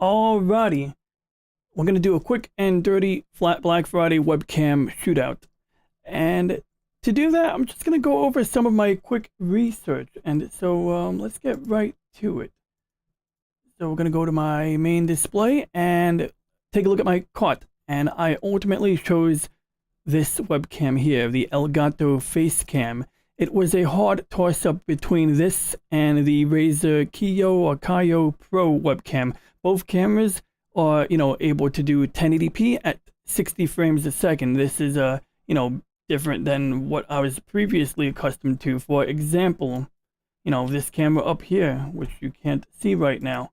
Alrighty, we're gonna do a quick and dirty flat Black Friday webcam shootout. And to do that, I'm just gonna go over some of my quick research. And so let's get right to it. So we're gonna go to my main display and take a look at my cart. And I ultimately chose this webcam here, the Elgato Facecam. It was a hard toss-up between this and the Razer Kiyo or Kiyo Pro webcam. Both cameras are, able to do 1080p at 60 frames a second. This is, different than what I was previously accustomed to. For example, this camera up here, which you can't see right now.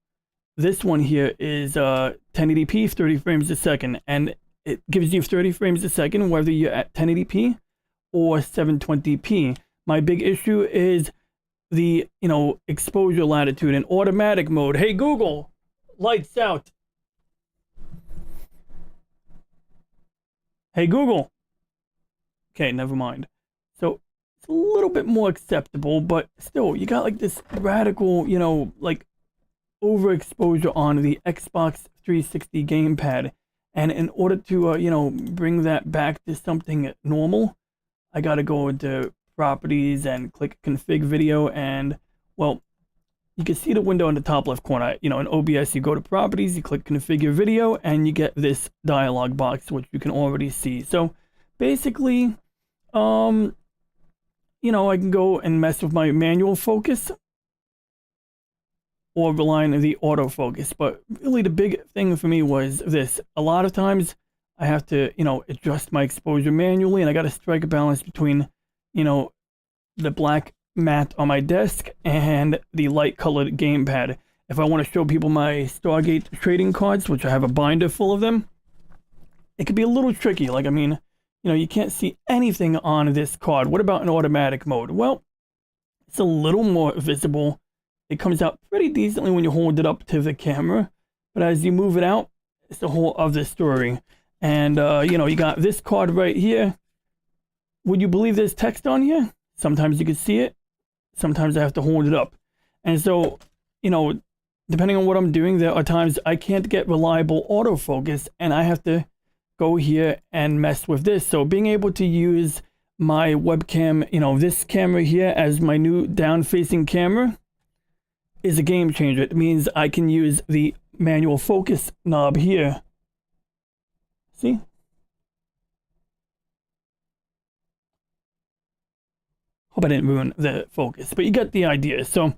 This one here is 1080p, 30 frames a second, and it gives you 30 frames a second whether you're at 1080p or 720p. My big issue is the, exposure latitude in automatic mode. Hey Google, lights out. Hey Google. Okay, never mind. So it's a little bit more acceptable, but still, you got like this radical, like overexposure on the Xbox 360 gamepad. And in order to, bring that back to something normal, I got to go into properties and click config video. And well, you can see the window in the top left corner. In OBS, you go to properties, you click configure video, and you get this dialog box, which you can already see. So basically, I can go and mess with my manual focus or rely on the autofocus. But really the big thing for me was this. A lot of times I have to, adjust my exposure manually, and I got to strike a balance between, the black mat on my desk and the light colored gamepad. If I want to show people my Stargate trading cards, which I have a binder full of them, it could be a little tricky. Like, you can't see anything on this card. What about in automatic mode? Well, it's a little more visible. It comes out pretty decently when you hold it up to the camera, but as you move it out, it's a whole other story. And, you got this card right here. Would you believe there's text on here? Sometimes you can see it. Sometimes I have to hold it up. And so, depending on what I'm doing, there are times I can't get reliable autofocus, and I have to go here and mess with this. So being able to use my webcam, this camera here as my new down-facing camera is a game changer. It means I can use the manual focus knob here. See? Hope I didn't ruin the focus, but you get the idea. So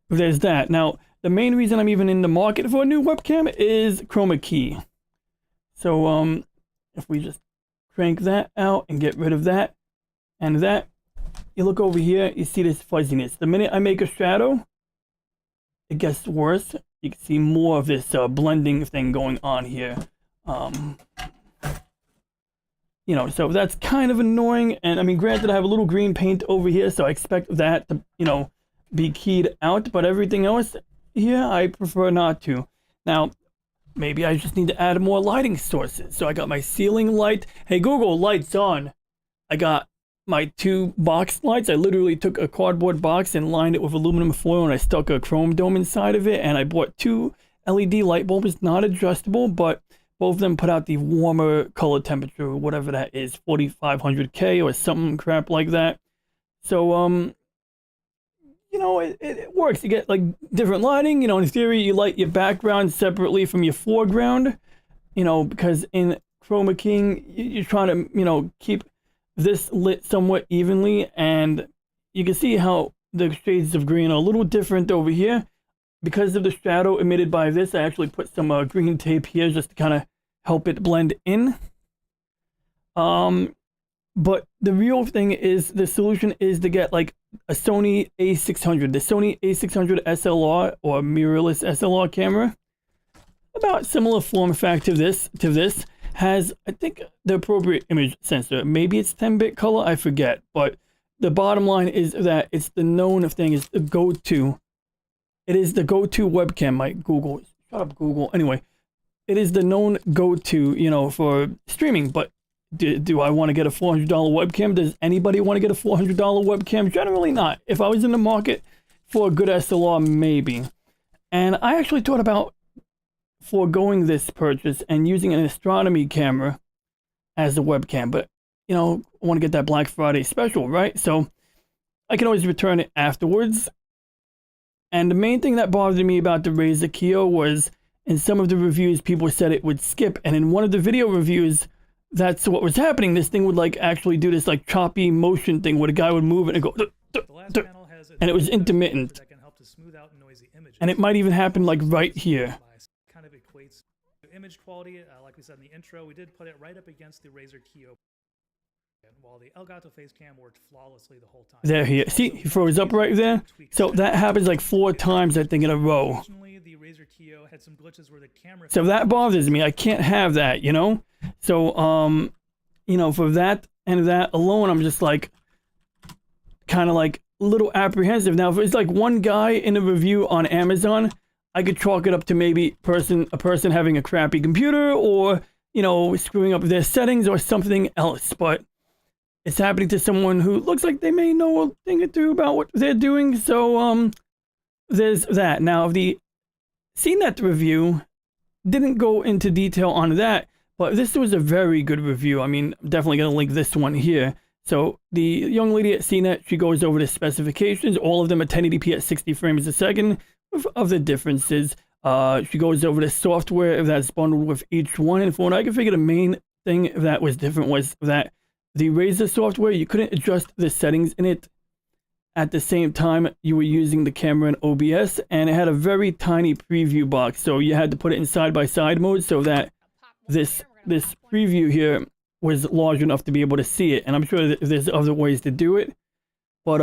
there's that. Now, the main reason I'm even in the market for a new webcam is chroma key. So if we just crank that out and get rid of that and that, you look over here, you see this fuzziness. The minute I make a shadow, it gets worse. You can see more of this blending thing going on here. So that's kind of annoying. And granted, I have a little green paint over here, so I expect that to, be keyed out. But everything else here, I prefer not to. Now, maybe I just need to add more lighting sources. So I got my ceiling light. Hey, Google, lights on. I got my 2 box lights. I literally took a cardboard box and lined it with aluminum foil, and I stuck a chrome dome inside of it. And I bought 2 LED light bulbs, not adjustable, but both of them put out the warmer color temperature, whatever that is, 4500K or something crap like that. So, it works. You get like different lighting. In theory, you light your background separately from your foreground, because in chroma keying, you're trying to, keep this lit somewhat evenly. And you can see how the shades of green are a little different over here. Because of the shadow emitted by this, I actually put some green tape here just to kind of help it blend in. But the real thing is, the solution is to get like a Sony A600. The Sony A600 SLR or mirrorless SLR camera, about similar form factor to this, has, I think, the appropriate image sensor. Maybe it's 10-bit color, I forget. But the bottom line is that it's the known thing, is the go-to. It is the go-to webcam. My Google, shut up Google. Anyway, it is the known go-to, for streaming. But do I want to get a $400 webcam? Does anybody want to get a $400 webcam? Generally not. If I was in the market for a good SLR, maybe. And I actually thought about foregoing this purchase and using an astronomy camera as a webcam. But, you know, I want to get that Black Friday special, right? So I can always return it afterwards. And the main thing that bothered me about the Razer Kiyo was in some of the reviews, people said it would skip. And in one of the video reviews, that's what was happening. This thing would like actually do this like choppy motion thing where the guy would move and it go, and it was intermittent. And it might even happen like right here. Kind of equates to image quality. Like we said in the intro, we did put it right up against the Razer Kiyo. While the Elgato Facecam worked flawlessly the whole time. There he is. See, he froze up right there. So that happens like 4 times, I think, in a row. The Razer Kiyo had some glitches where the camera. So that bothers me. I can't have that, you know? So, you know, for that and that alone, I'm just like, kind of like a little apprehensive. Now, if it's like one guy in a review on Amazon, I could chalk it up to maybe a person having a crappy computer or, you know, screwing up their settings or something else. But it's happening to someone who looks like they may know a thing or two about what they're doing. So, there's that. Now, the CNET review didn't go into detail on that, but this was a very good review. I mean, I'm definitely going to link this one here. So the young lady at CNET, she goes over the specifications, all of them at 1080p at 60 frames a second of the differences. She goes over the software that's bundled with each one. And from what I can figure, the main thing that was different was that the Razer software, you couldn't adjust the settings in it at the same time you were using the camera in OBS, and it had a very tiny preview box. So you had to put it in side-by-side mode so that this preview here was large enough to be able to see it. And I'm sure that there's other ways to do it. But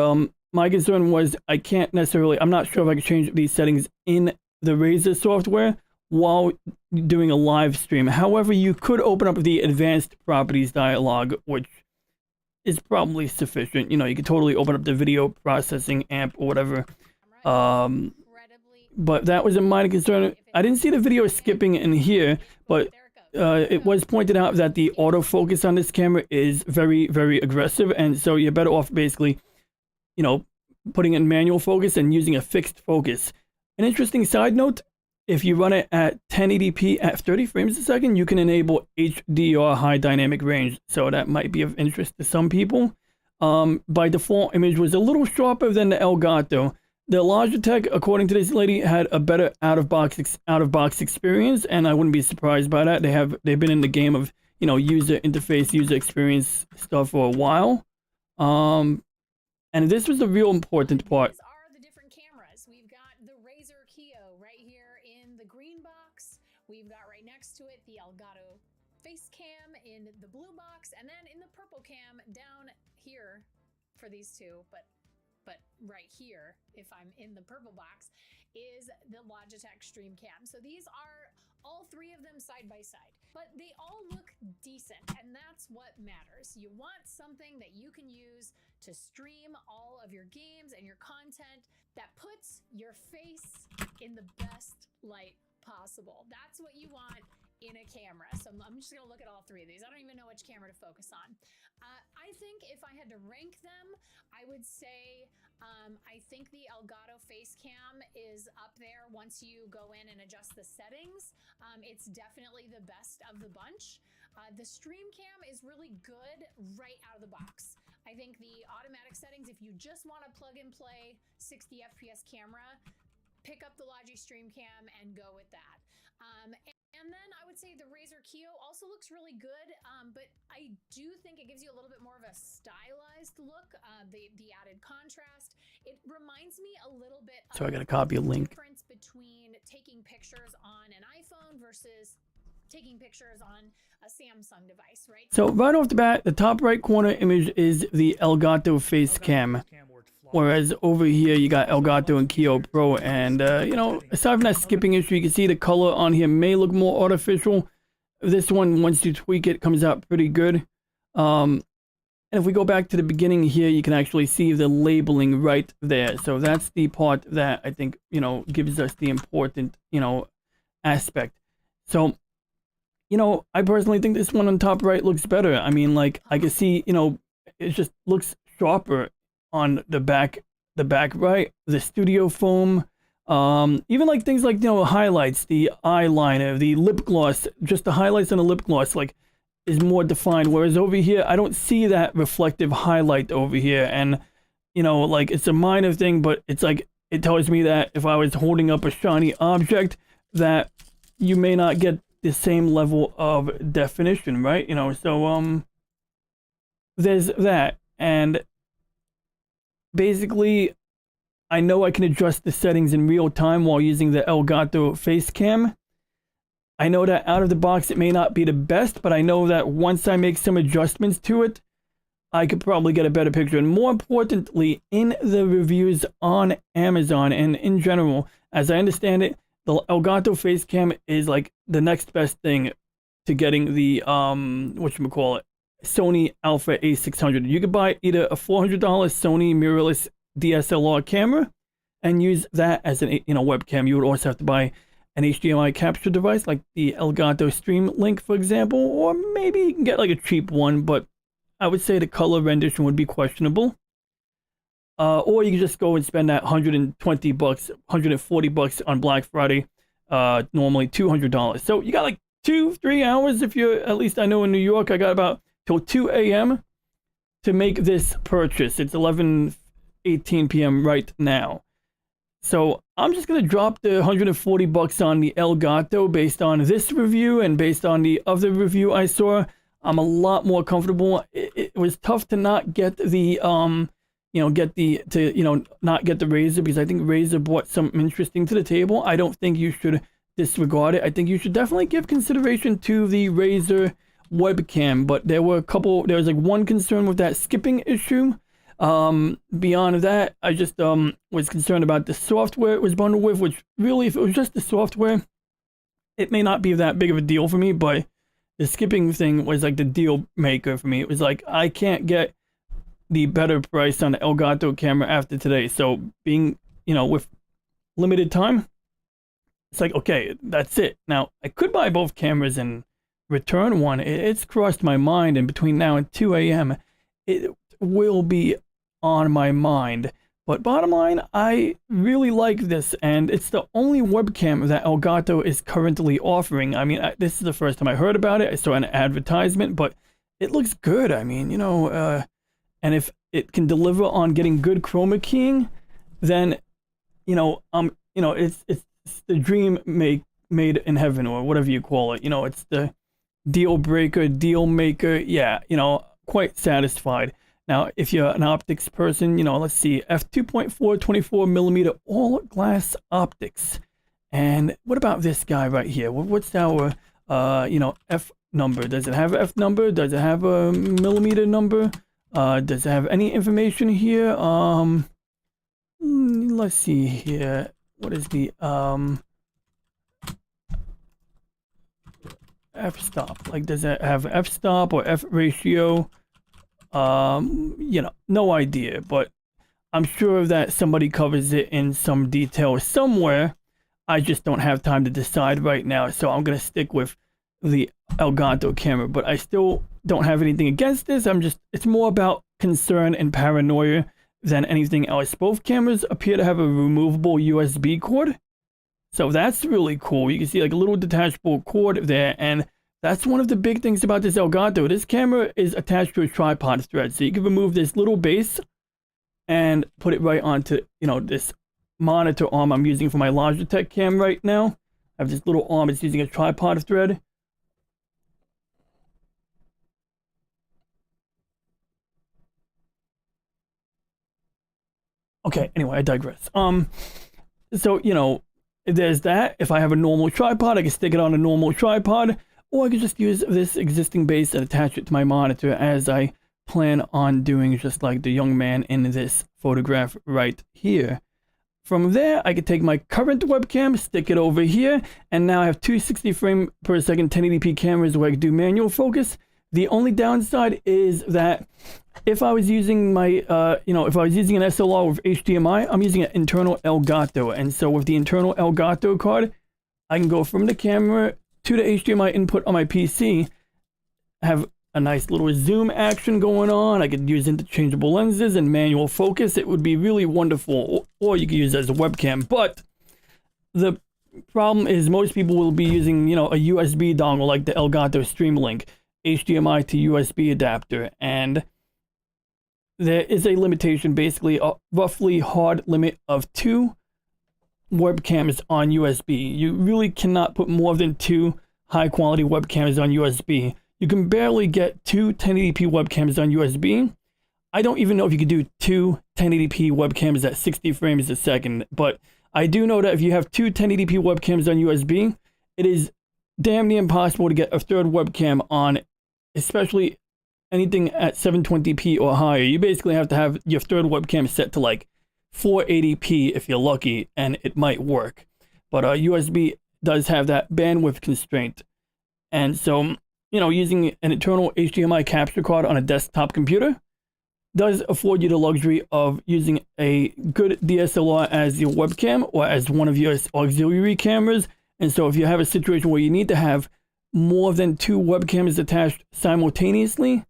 my concern was I'm not sure if I could change these settings in the Razer software while doing a live stream. However, you could open up the advanced properties dialog, which is probably sufficient. You know, you could totally open up the video processing amp or whatever. But that was a minor concern. I didn't see the video skipping in here, but it was pointed out that the autofocus on this camera is very, very aggressive. And so you're better off basically, you know, putting in manual focus and using a fixed focus. An interesting side note, if you run it at 1080p at 30 frames a second, you can enable HDR, high dynamic range. So that might be of interest to some people. By default, image was a little sharper than the Elgato. The Logitech, according to this lady, had a better out-of-box experience, and I wouldn't be surprised by that. They've been in the game of, you know, user interface, user experience stuff for a while. And this was the real important part. These are the different cameras. We've got the Razer Kiyo right here in the green box. We've got right next to it the Elgato Facecam in the blue box, and then in the purple cam down here for these two, but right here, if I'm in the purple box, is the Logitech Streamcam. So these are all 3 of them side by side, but they all look decent, and that's what matters. You want something that you can use to stream all of your games and your content that puts your face in the best light possible. That's what you want in a camera. So I'm just gonna look at all 3 of these. I don't even know which camera to focus on. I think if I had to rank them, I would say I think the Elgato Facecam is up there once you go in and adjust the settings. It's definitely the best of the bunch. The Streamcam is really good right out of the box. I think the automatic settings, if you just want to plug and play 60 FPS camera, pick up the Logi Streamcam and go with that. And then I would say the Razer Kiyo also looks really good, but I do think it gives you a little bit more of a stylized look, the added contrast. It reminds me a little bit So I got to copy a link. Difference between taking pictures on an iPhone versus taking pictures on a Samsung device, right? So right off the bat, the top right corner image is the Elgato Facecam. Whereas over here, you got Elgato and Kiyo Pro. And, you know, aside from that skipping issue, you can see the color on here may look more artificial. This one, once you tweak it, comes out pretty good. And if we go back to the beginning here, you can actually see the labeling right there. So that's the part that I think, you know, gives us the important, you know, aspect. So, you know, I personally think this one on top right looks better. I mean, like, I can see, you know, it just looks sharper on the back right. The studio foam Even like things like, you know, highlights, the eyeliner, the lip gloss, just the highlights on the lip gloss, like, is more defined. Whereas over here, I don't see that reflective highlight over here. And, you know, like, it's a minor thing, but it's like, it tells me that if I was holding up a shiny object, that you may not get the same level of definition, right? You know, so, there's that. And basically, I know I can adjust the settings in real time while using the Elgato Facecam. I know that out of the box it may not be the best, but I know that once I make some adjustments to it, I could probably get a better picture. And more importantly, in the reviews on Amazon and in general, as I understand it, the Elgato Facecam is like the next best thing to getting the whatchamacallit, Sony Alpha A600. You could buy either a $400 Sony mirrorless DSLR camera and use that as an, you know, webcam. You would also have to buy an HDMI capture device like the Elgato Stream Link, for example, or maybe you can get like a cheap one, but I would say the color rendition would be questionable. Or you can just go and spend that $120, $140 on Black Friday, normally $200. So you got like 2-3 hours if you're, at least I know in New York, I got about till 2 a.m. to make this purchase. It's 11:18 p.m. right now. So I'm just going to drop the $140 on the Elgato based on this review and based on the other review I saw. I'm a lot more comfortable. It was tough to not get the, not get the Razer, because I think Razer brought something interesting to the table. I don't think you should disregard it. I think you should definitely give consideration to the Razer webcam, but there was like one concern with that skipping issue. Beyond that, I just was concerned about the software it was bundled with, which really, if it was just the software, it may not be that big of a deal for me, but the skipping thing was like the deal maker for me. It was like, I can't get the better price on the Elgato camera after today. So being, with limited time, it's like, okay, that's it. Now, I could buy both cameras and return one. It's crossed my mind, and between now and 2 a.m., it will be on my mind. But bottom line, I really like this, and it's the only webcam that Elgato is currently offering. I mean, this is the first time I heard about it. I saw an advertisement, but it looks good. I mean, and if it can deliver on getting good chroma keying, then, it's the dream made in heaven, or whatever you call it. It's the deal breaker, deal maker. Yeah, quite satisfied. Now, if you're an optics person, let's see, f2.4 24mm all glass optics. And what about this guy right here? What's our, F number? Does it have F number? Does it have a millimeter number? Does it have any information here? Let's see here. What is the, f-stop? Like, does it have f-stop or f-ratio? No idea, but I'm sure that somebody covers it in some detail somewhere. I just don't have time to decide right now, so I'm going to stick with the Elgato camera, but I still don't have anything against this. It's more about concern and paranoia than anything else. Both cameras appear to have a removable USB cord, so that's really cool. You can see like a little detachable cord there, and that's one of the big things about this Elgato. This camera is attached to a tripod thread, so you can remove this little base and put it right onto, this monitor arm I'm using for my Logitech cam right now. I have this little arm. It's using a tripod thread. Okay, anyway, I digress. So, there's that. If I have a normal tripod, I can stick it on a normal tripod. Or I could just use this existing base and attach it to my monitor, as I plan on doing, just like the young man in this photograph right here. From there, I could take my current webcam, stick it over here, and now I have 260 frame per second 1080p cameras where I can do manual focus. The only downside is that if I was using my, if I was using an SLR with HDMI, I'm using an internal Elgato. And so with the internal Elgato card, I can go from the camera to the HDMI input on my PC, have a nice little zoom action going on. I could use interchangeable lenses and manual focus. It would be really wonderful. Or you could use it as a webcam. But the problem is most people will be using, you know, a USB dongle like the Elgato Streamlink, HDMI to USB adapter, and there is a limitation, basically a roughly hard limit of 2 webcams on USB. You really cannot put more than 2 high quality webcams on USB. You can barely get 2 1080p webcams on USB. I don't even know if you could do 2 1080p webcams at 60 frames a second, but I do know that if you have 2 1080p webcams on USB, it is damn near impossible to get a third webcam on, especially anything at 720p or higher. You basically have to have your third webcam set to like 480p if you're lucky, and it might work. But USB does have that bandwidth constraint. And so, you know, using an internal HDMI capture card on a desktop computer does afford you the luxury of using a good DSLR as your webcam or as one of your auxiliary cameras. And so if you have a situation where you need to have more than 2 webcams attached simultaneously,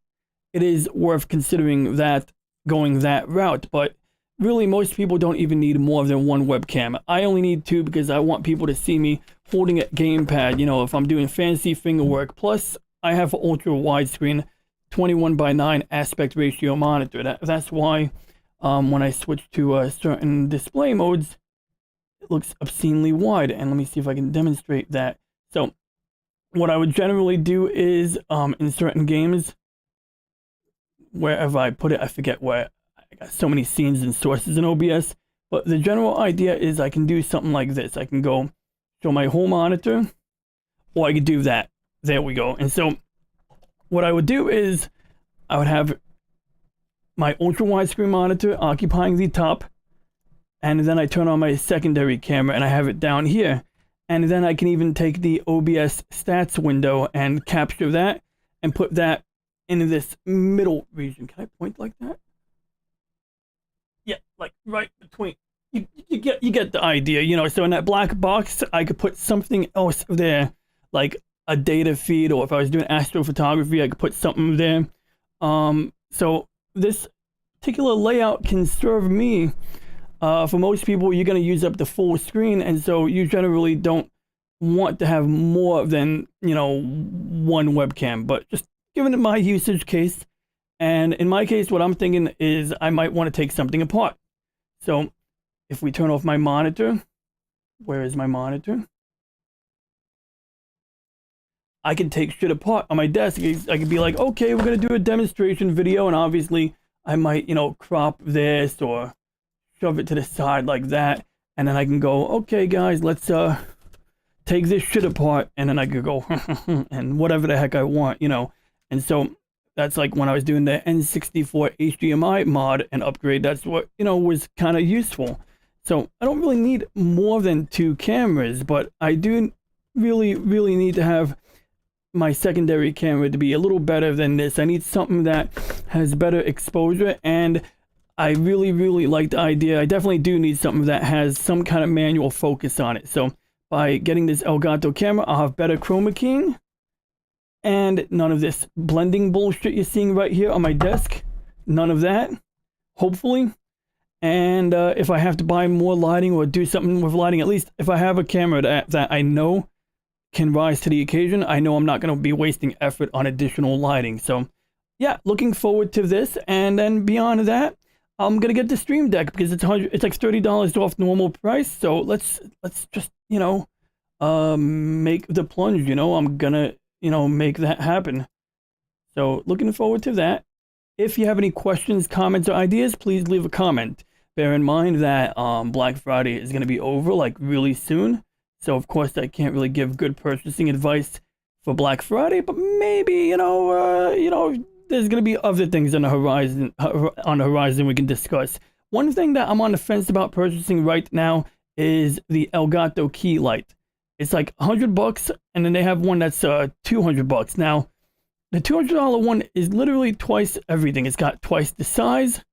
it is worth considering that, going that route. But really, most people don't even need more than 1 webcam. I only need 2 because I want people to see me holding a gamepad, you know, if I'm doing fancy finger work. Plus, I have an ultra widescreen 21:9 aspect ratio monitor. That's why when I switch to certain display modes, it looks obscenely wide. And let me see if I can demonstrate that. So what I would generally do is in certain games, wherever I put it, I forget where. I got so many scenes and sources in OBS, but the general idea is I can do something like this. I can go show my whole monitor, or I could do that. There we go. And so what I would do is I would have my ultra widescreen monitor occupying the top, and then I turn on my secondary camera and I have it down here. And then I can even take the OBS stats window and capture that and put that in this middle region. Can I point like that? Yeah, like right between. You get the idea, you know. So in that black box, I could put something else there, like a data feed, or if I was doing astrophotography, I could put something there. So this particular layout can serve me. For most people, you're going to use up the full screen, and so you generally don't want to have more than, you know, 1 webcam. But just given my usage case, and in my case, what I'm thinking is I might want to take something apart. So if we turn off my monitor, where is my monitor? I can take shit apart on my desk. I could be like, okay, we're going to do a demonstration video, and obviously I might, you know, crop this or shove it to the side like that, and then I can go, okay guys, let's take this shit apart, and then I could go and whatever the heck I want, you know. And so that's like when I was doing the N64 HDMI mod and upgrade, that's what, you know, was kind of useful. So I don't really need more than 2 cameras, but I do really need to have my secondary camera to be a little better than this. I need something that has better exposure, and I really like the idea. I definitely do need something that has some kind of manual focus on it. So by getting this Elgato camera, I'll have better chroma keying and none of this blending bullshit you're seeing right here on my desk. None of that, hopefully. And if I have to buy more lighting or do something with lighting, at least if I have a camera that I know can rise to the occasion, I know I'm not going to be wasting effort on additional lighting. So yeah, looking forward to this. And then beyond that, I'm gonna get the Stream Deck because it's like $30 off normal price. So let's just, you know, make the plunge. You know, I'm gonna, you know, make that happen. So looking forward to that. If you have any questions, comments, or ideas, please leave a comment. Bear in mind that Black Friday is gonna be over like really soon. So of course I can't really give good purchasing advice for Black Friday, but maybe, you know, there's going to be other things on the horizon we can discuss. One thing that I'm on the fence about purchasing right now is the Elgato key light. It's like $100, and then they have one that's $200. Now, the $200 one is literally twice everything. It's got twice the size.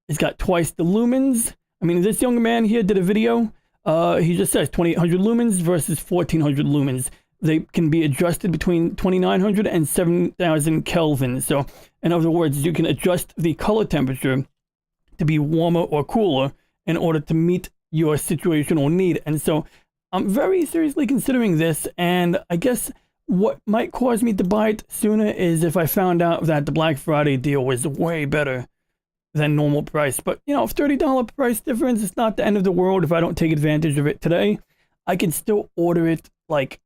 It's got twice the lumens. I mean, this young man here did a video. He just says 2800 lumens versus 1400 lumens. They can be adjusted between 2900 and 7000 Kelvin. So, in other words, you can adjust the color temperature to be warmer or cooler in order to meet your situational need. And so, I'm very seriously considering this, and I guess what might cause me to buy it sooner is if I found out that the Black Friday deal was way better than normal price. But, you know, if $30 price difference, it's not the end of the world. If I don't take advantage of it today, I can still order it like,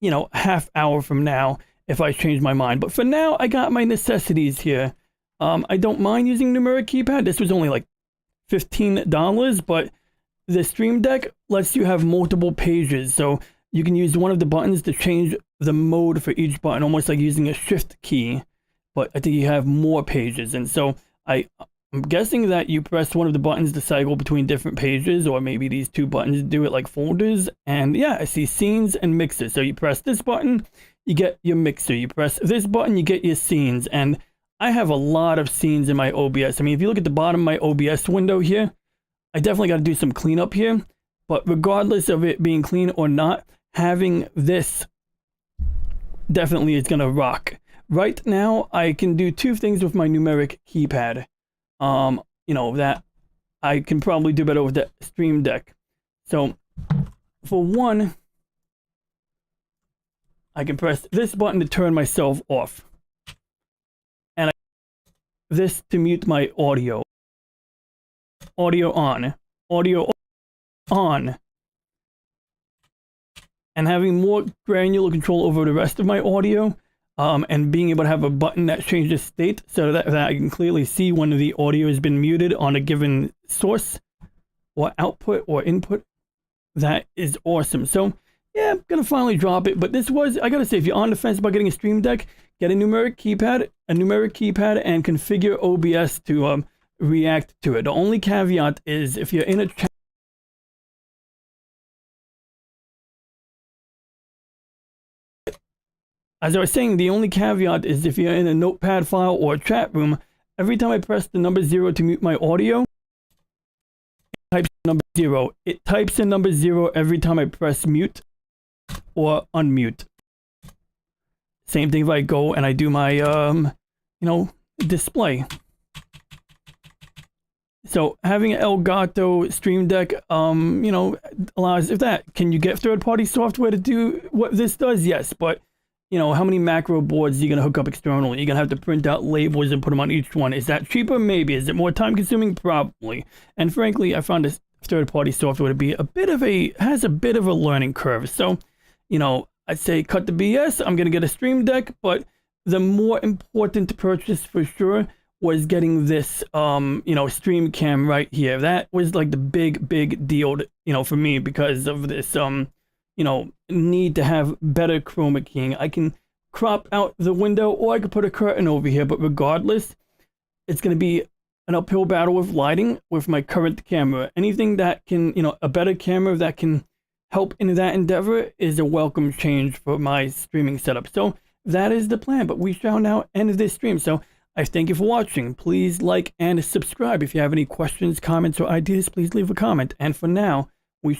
you know, half hour from now if I change my mind. But for now, I got my necessities here. I don't mind using numeric keypad. This was only like $15, but the Stream Deck lets you have multiple pages. So you can use one of the buttons to change the mode for each button, almost like using a shift key. But I think you have more pages. And so I'm guessing that you press one of the buttons to cycle between different pages, or maybe these two buttons do it like folders. And yeah, I see scenes and mixers. So you press this button, you get your mixer. You press this button, you get your scenes. And I have a lot of scenes in my OBS. I mean, if you look at the bottom of my OBS window here, I definitely got to do some cleanup here. But regardless of it being clean or not, having this definitely is going to rock. Right now, I can do two things with my numeric keypad. You know, that I can probably do better with the Stream Deck. So, for one, I can press this button to turn myself off. And this to mute my audio. Audio on. Audio on. And having more granular control over the rest of my audio, and being able to have a button that changes state so that I can clearly see when the audio has been muted on a given source or output or input. That is awesome. So yeah, I'm gonna finally drop it. But this was, I gotta say, if you're on the fence about getting a Stream Deck, get a numeric keypad, and configure OBS to react to it. The only caveat is if you're in a chat, as I was saying, the only caveat is if you're in a notepad file or a chat room, every time I press the number 0 to mute my audio, it types number 0. It types in number 0 every time I press mute or unmute. Same thing if I go and I do my, you know, display. So having an Elgato Stream Deck, you know, allows, if that, can you get third-party software to do what this does? Yes, but you know, how many macro boards are you going to hook up externally? You're going to have to print out labels and put them on each one. Is that cheaper? Maybe. Is it more time consuming? Probably. And frankly, I found this third-party software to be has a bit of a learning curve. So, you know, I'd say cut the BS. I'm going to get a Stream Deck, but the more important purchase for sure was getting this, you know, Streamcam right here. That was like the big deal, you know, for me because of this, you know, need to have better chroma keying. I can crop out the window or I could put a curtain over here, but regardless, it's going to be an uphill battle with lighting with my current camera. Anything that can, you know, a better camera that can help in that endeavor is a welcome change for my streaming setup. So that is the plan, but we shall now end this stream. So I thank you for watching. Please like and subscribe. If you have any questions, comments, or ideas, please leave a comment. And for now,